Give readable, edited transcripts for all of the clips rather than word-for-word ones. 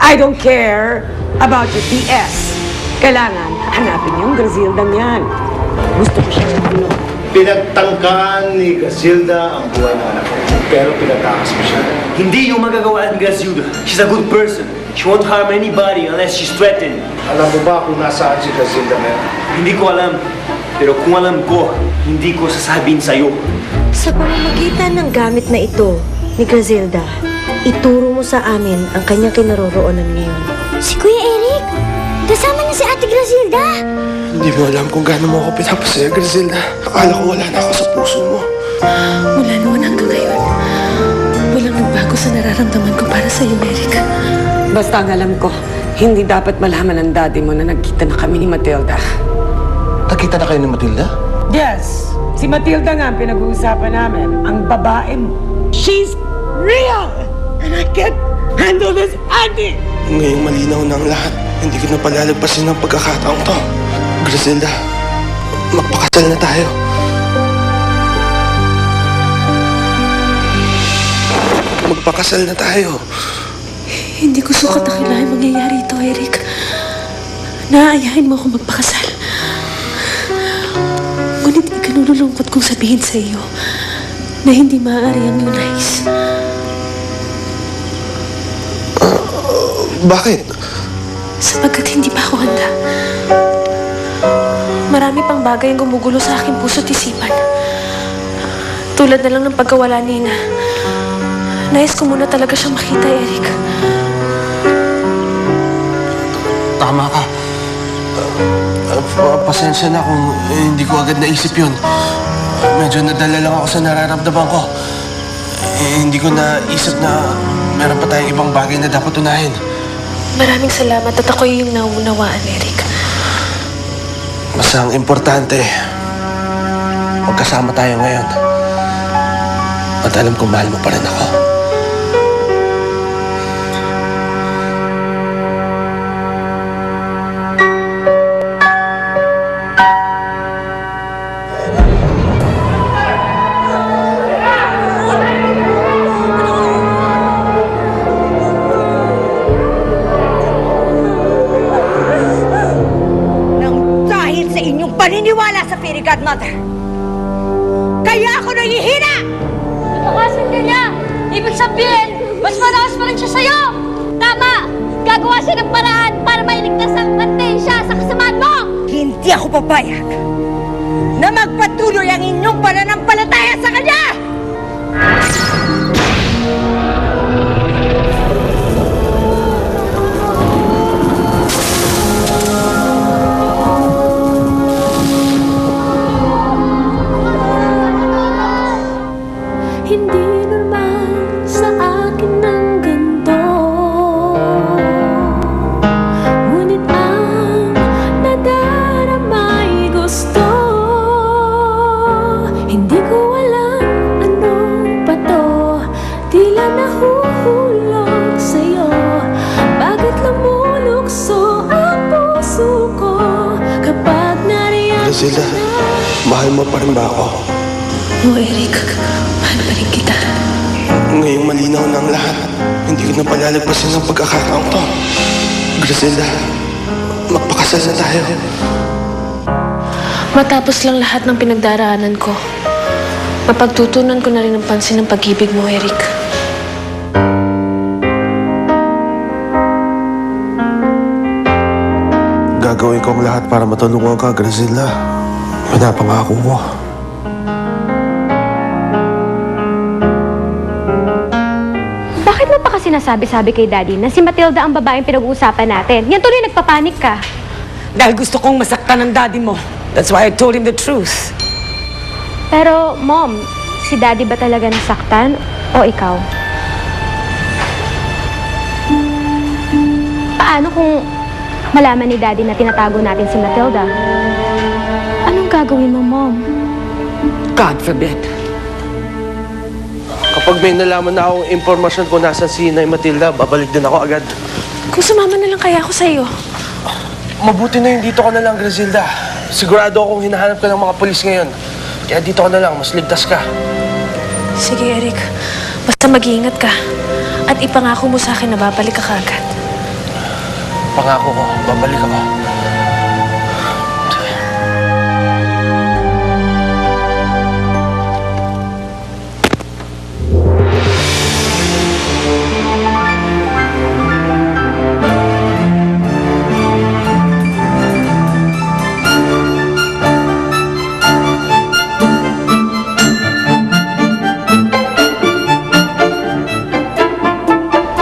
I don't care about your BS. Kailangan hanapin yung Grazildang yan. Gusto ko siya ano. Pinagtangkaan ni Grazilda ang buhay ng anak ko. Pero pinatakas mo siya. Hindi yung magagawa ni Grazilda. She's a good person. She won't harm anybody unless she's threatened. Alam mo ba kung nasaan si Grazilda ngayon? Hindi ko alam. Pero kung alam ko, hindi ko sasabihin sa'yo. Sa pamamagitan ng gamit na ito ni Grazilda, ituro mo sa amin ang kanyang kinaroroonan ngayon. Si Kuya Eric! Kasama niya si Ate Grazilda! Hindi mo alam kung gaano mo ako pinapasaya, Grazilda. Akala ko wala na ako sa puso mo. Mula noon hanggang ngayon, walang nagbago sa nararamdaman ko para sa iyo, Eric. Basta ang alam ko, hindi dapat malaman ng daddy mo na nagkita na kami ni Matilda. Nakita na kayo ni Matilda? Yes! Si Matilda nga ang pinag-uusapan namin. Ang babae mo. She's real! And I can't handle this, Andy! Ngayong malinaw na ang lahat, hindi ko na palalagpasin ang pagkakataong to. Grazilda, magpakasal na tayo. Magpakasal na tayo. Hindi ko sukat na kailangan mangyayari ito, Eric. Naaayahin mo akong magpakasal. Ngunit ikinululungkot kong sabihin sa iyo na hindi maaari ang iyong nais. Bakit? Sapagkat hindi pa ako handa. Marami pang bagay ang gumugulo sa aking puso't isipan. Tulad na lang ng pagkawala ni Ina. Nais ko muna talaga siyang makita, Eric. Tama ka. Pasensya na kung hindi ko agad naisip yun. Medyo nadala lang ako sa nararamdaman ko. Hindi ko naisip na meron pa tayong ibang bagay na dapat unahin. Maraming salamat at ako'y yung nauunawaan, Eric. Basta ang importante, magkasama tayo ngayon. At alam kong mahal mo pa rin ako. Paniniwala sa Fairy Godmother. Kaya ako nangihina! Ipakasin ka niya! Ibig sabihin, mas malakas pa rin siya sa'yo! Tama! Gagawa siya ng paraan para mailigtas ang siya sa kasamaan mo! Hindi ako papayag na magpatuloy ang inyong pananampalataya sa kanya! Hindi naman sa akin ang ganito. Ngunit ang nadarama ay gusto. Hindi ko alam anong pato, tila nahuhulog sa'yo. Bakit lumulukso ang puso ko kapag nariyan Grazilda, mahal mo pa rin ba ako? Oh, Eric, mahal pa rin kita. Ngayong malinaw na ang lahat, hindi ko na palalagpasin ang pagkakataong to. Grazilda, magpakasal na tayo. Matapos lang lahat ng pinagdaraanan ko, mapagtutunan ko na rin ang pansin ng pag-ibig mo, Eric. Gagawin ko ang lahat para matulungan ka, Grazilda. Pinapangako mo. Bakit mo pa kasi nasabi-sabi kay Daddy na si Matilda ang babaeng pinag-uusapan natin? Yan tuloy nagpapanik ka. Dahil gusto kong masaktan ng daddy mo. That's why I told him the truth. Pero, Mom, si Daddy ba talaga nasaktan o ikaw? Paano kung malaman ni Daddy na tinatago natin si Matilda? Anong gagawin mo, Mom? God forbid. Kapag may nalaman na akong impormasyon kung nasan si Inay Matilda, babalik din ako agad. Kung sumama na lang kaya ako sa'yo. Mabuti na yung dito ka na lang, Grazilda. Sigurado akong hinahanap ka ng mga polis ngayon. Kaya dito ka na lang, mas ligtas ka. Sige, Eric. Basta mag-iingat ka. At ipangako mo sa akin na babalik ka kaagad. Pangako ko, babalik ako.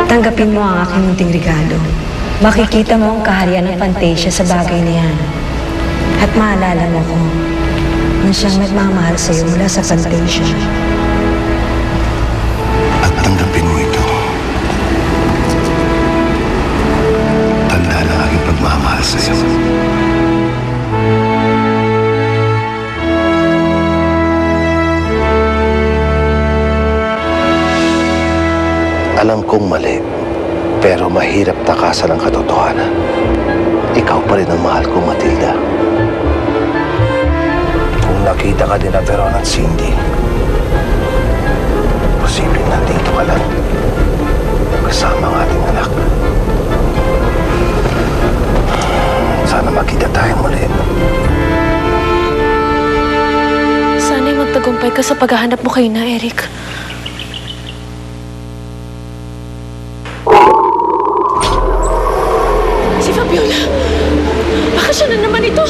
Tanggapin mo ang aking munting regalo. Makikita mo ang kaharian ng Fantasia sa bagay na yan. At maalala mo ko na siyang nagmamahal sa iyo mula sa Fantasia. At tanggapin mo ito. Tanda ng aking pagmamahal sa iyo. Alam kong mali, pero mahirap takasan ang katotohanan. Ikaw pa rin ang mahal ko, Matilda. Kung nakita ka din na Veron at Cindy, posibleng nandito ka lang kasama ang ating anak. Sana makita tayo muli. Sana'y magtagumpay ka sa paghahanap mo kay na, Eric. Si Fabiola! Baka siya na naman ito!